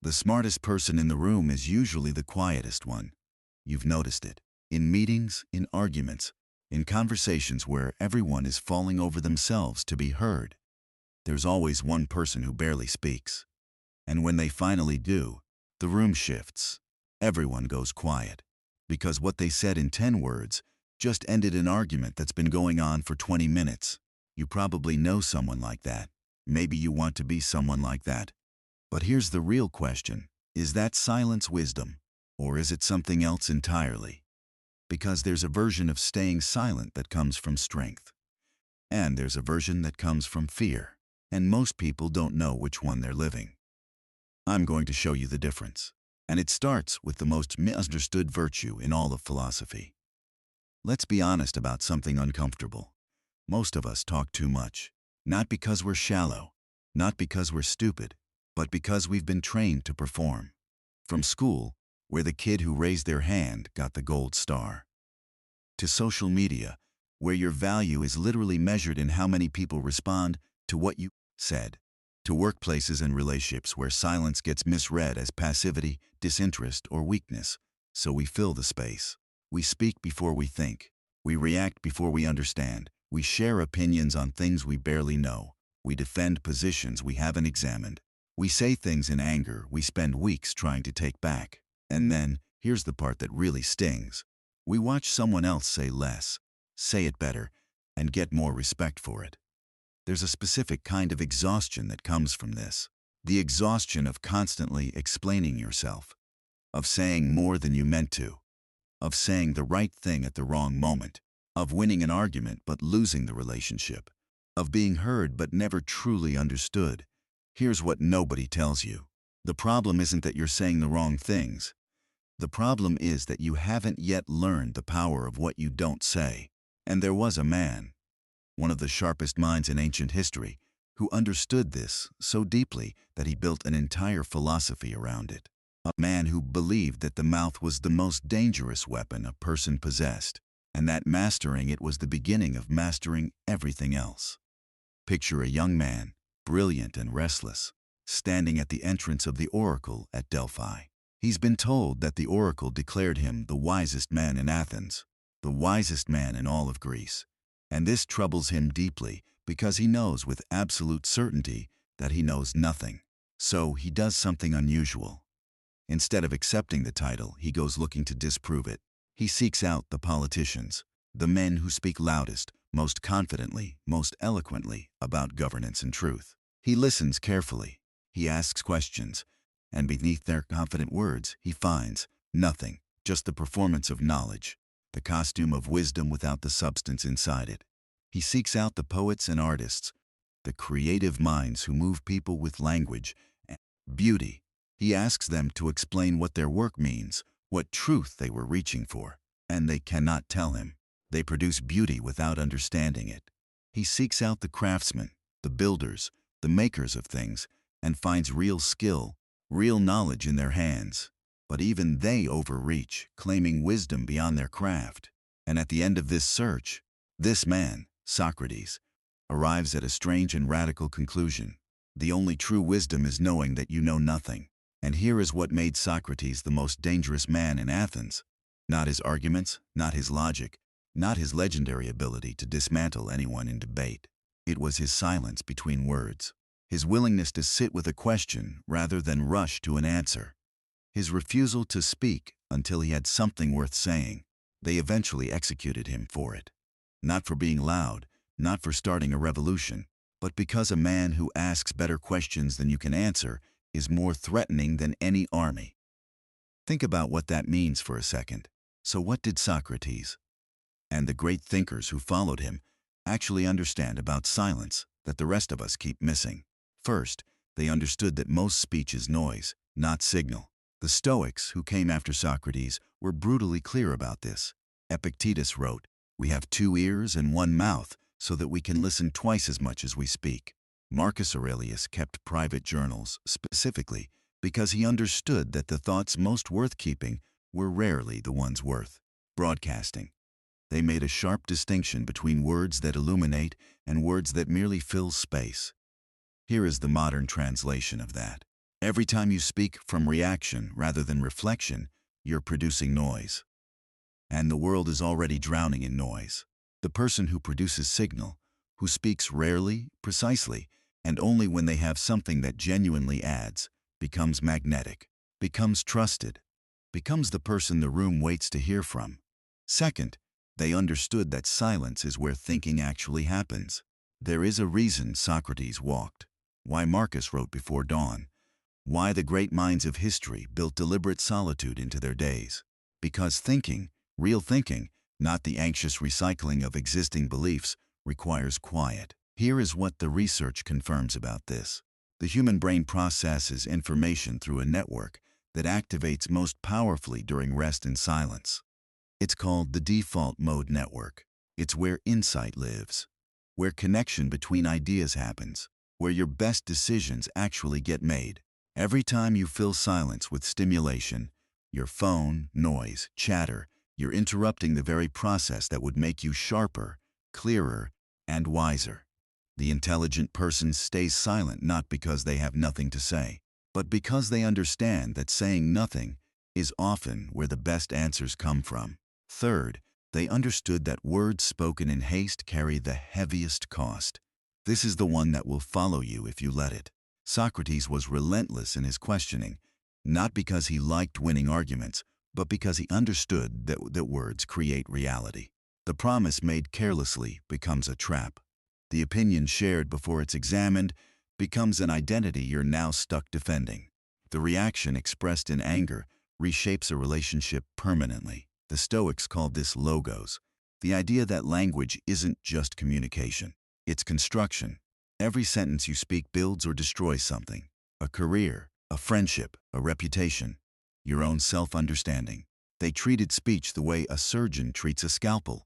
The smartest person in the room is usually the quietest one. You've noticed it. In meetings, in arguments, in conversations where everyone is falling over themselves to be heard, there's always one person who barely speaks. And when they finally do, the room shifts. Everyone goes quiet. Because what they said in 10 words just ended an argument that's been going on for 20 minutes. You probably know someone like that. Maybe you want to be someone like that. But here's the real question. Is that silence wisdom? Or is it something else entirely? Because there's a version of staying silent that comes from strength. And there's a version that comes from fear. And most people don't know which one they're living. I'm going to show you the difference. And it starts with the most misunderstood virtue in all of philosophy. Let's be honest about something uncomfortable. Most of us talk too much. Not because we're shallow, not because we're stupid, but because we've been trained to perform. From school, where the kid who raised their hand got the gold star, to social media, where your value is literally measured in how many people respond to what you said, to workplaces and relationships where silence gets misread as passivity, disinterest, or weakness. So we fill the space. We speak before we think. We react before we understand. We share opinions on things we barely know. We defend positions we haven't examined. We say things in anger we spend weeks trying to take back. And then, here's the part that really stings. We watch someone else say less, say it better, and get more respect for it. There's a specific kind of exhaustion that comes from this. The exhaustion of constantly explaining yourself, of saying more than you meant to, of saying the right thing at the wrong moment, of winning an argument but losing the relationship, of being heard but never truly understood. Here's what nobody tells you. The problem isn't that you're saying the wrong things. The problem is that you haven't yet learned the power of what you don't say. And there was a man, one of the sharpest minds in ancient history, who understood this so deeply that he built an entire philosophy around it. A man who believed that the mouth was the most dangerous weapon a person possessed, and that mastering it was the beginning of mastering everything else. Picture a young man, brilliant and restless, standing at the entrance of the oracle at Delphi. He's been told that the oracle declared him the wisest man in Athens, the wisest man in all of Greece. And this troubles him deeply because he knows with absolute certainty that he knows nothing. So he does something unusual. Instead of accepting the title, he goes looking to disprove it. He seeks out the politicians, the men who speak loudest, most confidently, most eloquently about governance and truth. He listens carefully. He asks questions. And beneath their confident words, he finds nothing, just the performance of knowledge, the costume of wisdom without the substance inside it. He seeks out the poets and artists, the creative minds who move people with language and beauty. He asks them to explain what their work means, what truth they were reaching for, and they cannot tell him. They produce beauty without understanding it. He seeks out the craftsmen, the builders, the makers of things, and finds real skill, real knowledge in their hands. But even they overreach, claiming wisdom beyond their craft. And at the end of this search, this man, Socrates, arrives at a strange and radical conclusion. The only true wisdom is knowing that you know nothing. And here is what made Socrates the most dangerous man in Athens. Not his arguments, not his logic, not his legendary ability to dismantle anyone in debate. It was his silence between words. His willingness to sit with a question rather than rush to an answer. His refusal to speak until he had something worth saying. They eventually executed him for it. Not for being loud, not for starting a revolution, but because a man who asks better questions than you can answer is more threatening than any army. Think about what that means for a second. So what did Socrates and the great thinkers who followed him actually understand about silence that the rest of us keep missing? First, they understood that most speech is noise, not signal. The Stoics, who came after Socrates, were brutally clear about this. Epictetus wrote, "We have 2 ears and 1 mouth so that we can listen twice as much as we speak." Marcus Aurelius kept private journals, specifically because he understood that the thoughts most worth keeping were rarely the ones worth broadcasting. They made a sharp distinction between words that illuminate and words that merely fill space. Here is the modern translation of that. Every time you speak from reaction rather than reflection, you're producing noise. And the world is already drowning in noise. The person who produces signal, who speaks rarely, precisely, and only when they have something that genuinely adds, becomes magnetic, becomes trusted, becomes the person the room waits to hear from. Second, they understood that silence is where thinking actually happens. There is a reason Socrates walked, why Marcus wrote before dawn, why the great minds of history built deliberate solitude into their days. Because thinking, real thinking, not the anxious recycling of existing beliefs, requires quiet. Here is what the research confirms about this. The human brain processes information through a network that activates most powerfully during rest and silence. It's called the default mode network. It's where insight lives, where connection between ideas happens, where your best decisions actually get made. Every time you fill silence with stimulation, your phone, noise, chatter, you're interrupting the very process that would make you sharper, clearer, and wiser. The intelligent person stays silent not because they have nothing to say, but because they understand that saying nothing is often where the best answers come from. Third, they understood that words spoken in haste carry the heaviest cost. This is the one that will follow you if you let it. Socrates was relentless in his questioning, not because he liked winning arguments, but because he understood that words create reality. The promise made carelessly becomes a trap. The opinion shared before it's examined becomes an identity you're now stuck defending. The reaction expressed in anger reshapes a relationship permanently. The Stoics called this logos, the idea that language isn't just communication, it's construction. Every sentence you speak builds or destroys something: a career, a friendship, a reputation, your own self-understanding. They treated speech the way a surgeon treats a scalpel,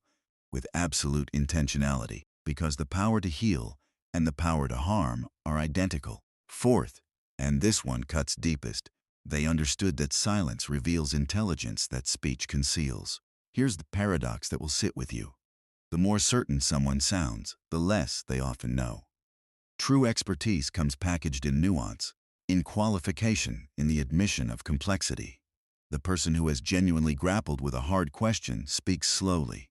with absolute intentionality, because the power to heal and the power to harm are identical. Fourth, and this one cuts deepest, they understood that silence reveals intelligence that speech conceals. Here's the paradox that will sit with you. The more certain someone sounds, the less they often know. True expertise comes packaged in nuance, in qualification, in the admission of complexity. The person who has genuinely grappled with a hard question speaks slowly,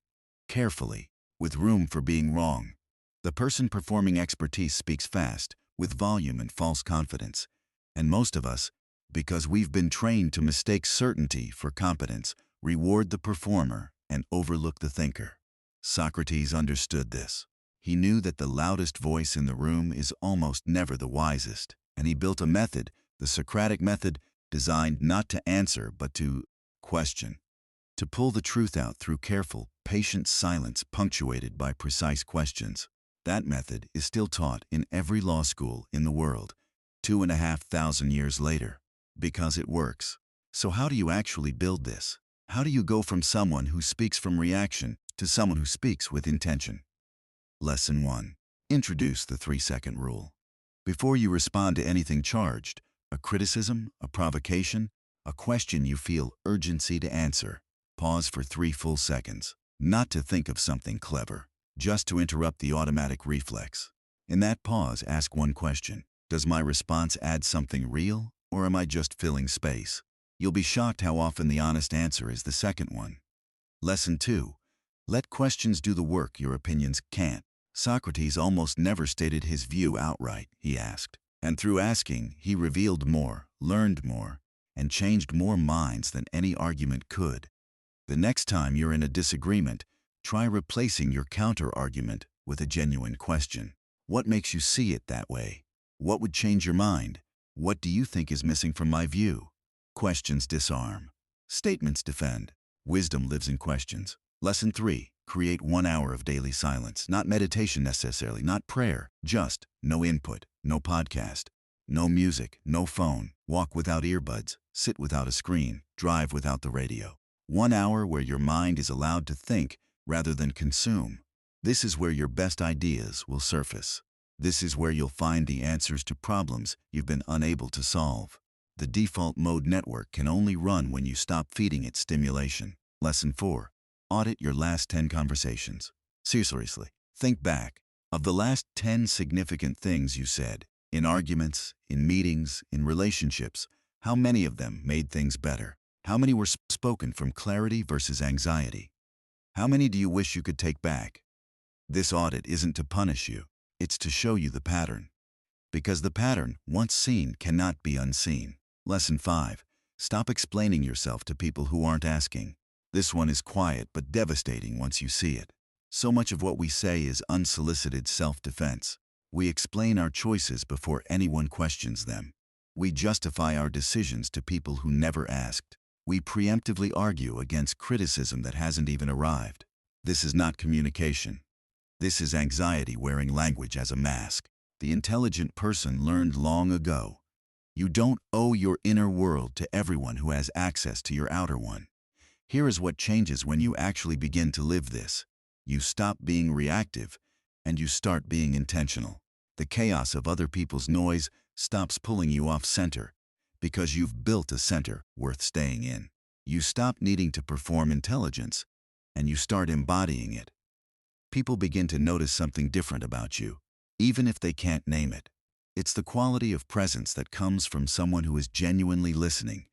carefully, with room for being wrong. The person performing expertise speaks fast, with volume and false confidence. And most of us, because we've been trained to mistake certainty for competence, reward the performer and overlook the thinker. Socrates understood this. He knew that the loudest voice in the room is almost never the wisest, and he built a method, the Socratic method, designed not to answer but to question, to pull the truth out through careful, patient silence punctuated by precise questions. That method is still taught in every law school in the world, 2,500 years later, because it works. So how do you actually build this? How do you go from someone who speaks from reaction to someone who speaks with intention? Lesson 1. Introduce the 3-second rule. Before you respond to anything charged, a criticism, a provocation, a question you feel urgency to answer, pause for 3 full seconds, not to think of something clever, just to interrupt the automatic reflex. In that pause, ask one question: does my response add something real, or am I just filling space? You'll be shocked how often the honest answer is the second one. Lesson 2. Let questions do the work your opinions can't. Socrates almost never stated his view outright, he asked. And through asking, he revealed more, learned more, and changed more minds than any argument could. The next time you're in a disagreement, try replacing your counter-argument with a genuine question. What makes you see it that way? What would change your mind? What do you think is missing from my view? Questions disarm. Statements defend. Wisdom lives in questions. Lesson 3. Create 1 hour of daily silence. Not meditation necessarily, not prayer. Just no input, no podcast, no music, no phone. Walk without earbuds. Sit without a screen. Drive without the radio. 1 hour where your mind is allowed to think rather than consume. This is where your best ideas will surface. This is where you'll find the answers to problems you've been unable to solve. The default mode network can only run when you stop feeding it stimulation. Lesson 4. Audit your last 10 conversations. Seriously, think back. Of the last 10 significant things you said, In arguments, in meetings, in relationships, how many of them made things better? How many were spoken from clarity versus anxiety? How many do you wish you could take back? This audit isn't to punish you, it's to show you the pattern. Because the pattern, once seen, cannot be unseen. Lesson 5. Stop explaining yourself to people who aren't asking. This one is quiet but devastating once you see it. So much of what we say is unsolicited self-defense. We explain our choices before anyone questions them. We justify our decisions to people who never asked. We preemptively argue against criticism that hasn't even arrived. This is not communication. This is anxiety wearing language as a mask. The intelligent person learned long ago. You don't owe your inner world to everyone who has access to your outer one. Here is what changes when you actually begin to live this. You stop being reactive, and you start being intentional. The chaos of other people's noise stops pulling you off center, because you've built a center worth staying in. You stop needing to perform intelligence, and you start embodying it. People begin to notice something different about you, even if they can't name it. It's the quality of presence that comes from someone who is genuinely listening,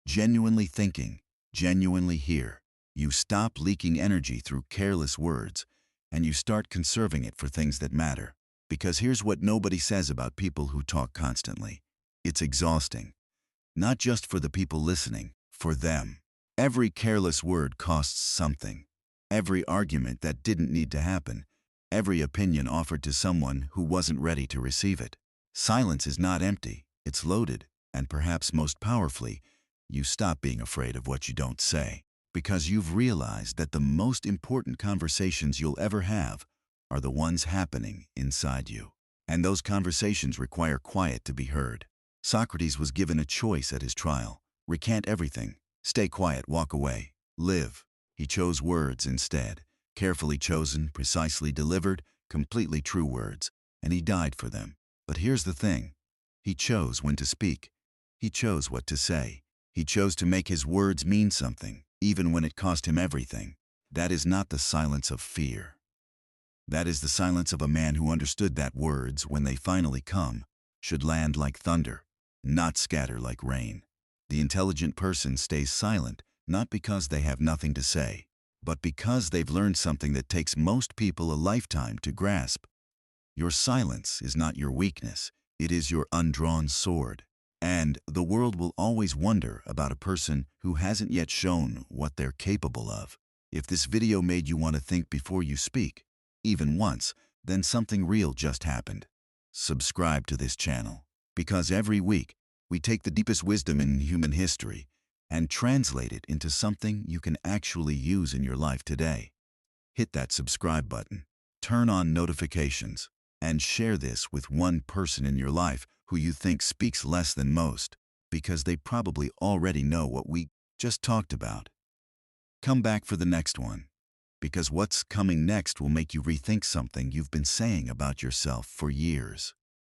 genuinely thinking, genuinely here. You stop leaking energy through careless words, and you start conserving it for things that matter. Because here's what nobody says about people who talk constantly. It's exhausting. Not just for the people listening, for them. Every careless word costs something. Every argument that didn't need to happen. Every opinion offered to someone who wasn't ready to receive it. Silence is not empty, it's loaded, and perhaps most powerfully, you stop being afraid of what you don't say. Because you've realized that the most important conversations you'll ever have are the ones happening inside you. And those conversations require quiet to be heard. Socrates was given a choice at his trial. Recant everything. Stay quiet, walk away. Live. He chose words instead. Carefully chosen, precisely delivered, completely true words. And he died for them. But here's the thing. He chose when to speak. He chose what to say. He chose to make his words mean something, even when it cost him everything. That is not the silence of fear. That is the silence of a man who understood that words, when they finally come, should land like thunder, not scatter like rain. The intelligent person stays silent, not because they have nothing to say, but because they've learned something that takes most people a lifetime to grasp. Your silence is not your weakness, it is your undrawn sword. And the world will always wonder about a person who hasn't yet shown what they're capable of. If this video made you want to think before you speak, even once, then something real just happened. Subscribe to this channel, because every week we take the deepest wisdom in human history and translate it into something you can actually use in your life today. Hit that subscribe button, turn on notifications, and share this with one person in your life who you think speaks less than most, because they probably already know what we just talked about. Come back for the next one, because what's coming next will make you rethink something you've been saying about yourself for years.